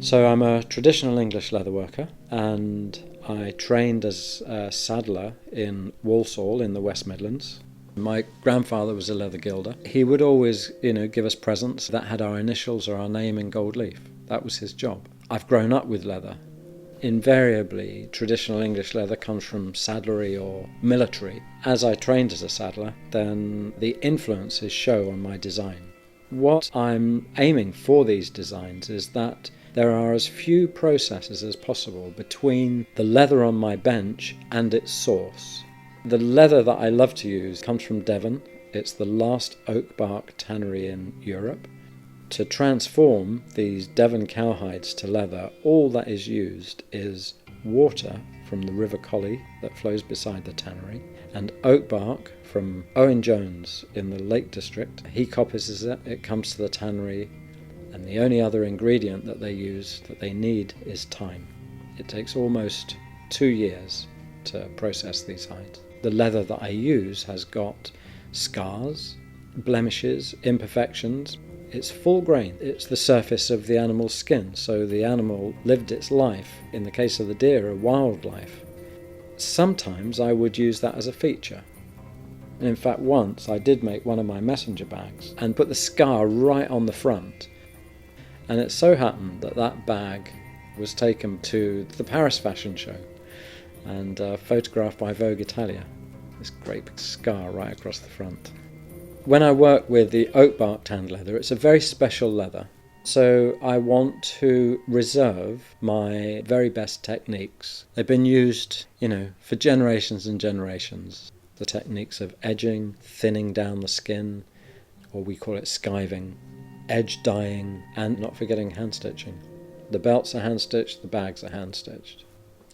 So I'm a traditional English leather worker, and I trained as a saddler in Walsall in the West Midlands. My grandfather was a leather gilder. He would always, give us presents that had our initials or our name in gold leaf. That was his job. I've grown up with leather. Invariably, traditional English leather comes from saddlery or military. As I trained as a saddler, then the influences show on my design. What I'm aiming for these designs is that there are as few processes as possible between the leather on my bench and its source. The leather that I love to use comes from Devon. It's the last oak bark tannery in Europe. To transform these Devon cowhides to leather, all that is used is water from the River Collie that flows beside the tannery, and oak bark from Owen Jones in the Lake District. He coppices it, it comes to the tannery, and the only other ingredient that they use, that they need, is time. It takes almost 2 years to process these hides. The leather that I use has got scars, blemishes, imperfections. It's full grain. It's the surface of the animal's skin, so the animal lived its life, in the case of the deer, a wildlife. Sometimes I would use that as a feature. And in fact, once I did make one of my messenger bags and put the scar right on the front. And it so happened that that bag was taken to the Paris fashion show and photographed by Vogue Italia. This great big scar right across the front. When I work with the oak bark tanned leather, it's a very special leather. So I want to reserve my very best techniques. They've been used, for generations and generations. The techniques of edging, thinning down the skin, or we call it skiving, edge dyeing, and not forgetting hand stitching. The belts are hand stitched, the bags are hand stitched.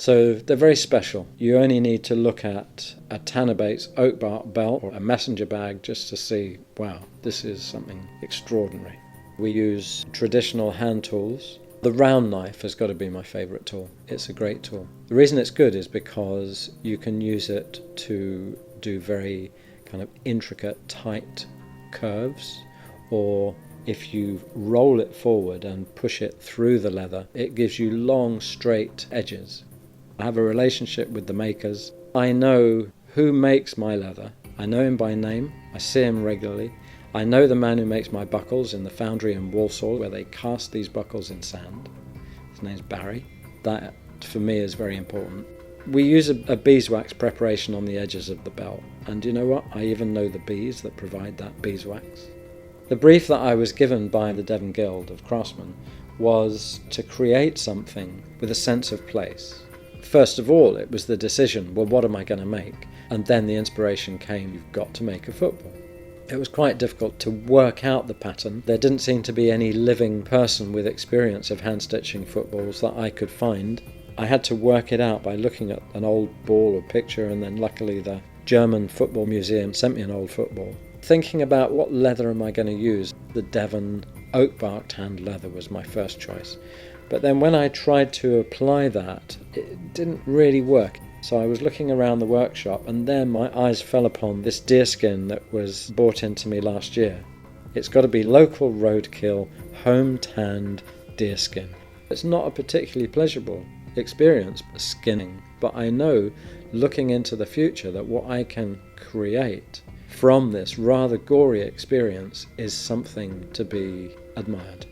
So they're very special. You only need to look at a Tanner Bates oak bark belt or a messenger bag just to see, wow, this is something extraordinary. We use traditional hand tools. The round knife has got to be my favourite tool. It's a great tool. The reason it's good is because you can use it to do very kind of intricate, tight curves, or if you roll it forward and push it through the leather, it gives you long, straight edges. I have a relationship with the makers. I know who makes my leather. I know him by name. I see him regularly. I know the man who makes my buckles in the foundry in Walsall, where they cast these buckles in sand. His name's Barry. That, for me, is very important. We use a beeswax preparation on the edges of the belt. And you know what? I even know the bees that provide that beeswax. The brief that I was given by the Devon Guild of Craftsmen was to create something with a sense of place. First of all, it was the decision, well, what am I going to make? And then the inspiration came, you've got to make a football. It was quite difficult to work out the pattern. There didn't seem to be any living person with experience of hand-stitching footballs that I could find. I had to work it out by looking at an old ball or picture, and then luckily the German Football Museum sent me an old football. Thinking about what leather am I going to use, the Devon oak bark tanned leather was my first choice. But then when I tried to apply that, it didn't really work. So I was looking around the workshop, and then my eyes fell upon this deerskin that was brought into me last year. It's got to be local roadkill, home tanned deerskin. It's not a particularly pleasurable experience, skinning, but I know, looking into the future, that what I can create from this rather gory experience is something to be admired.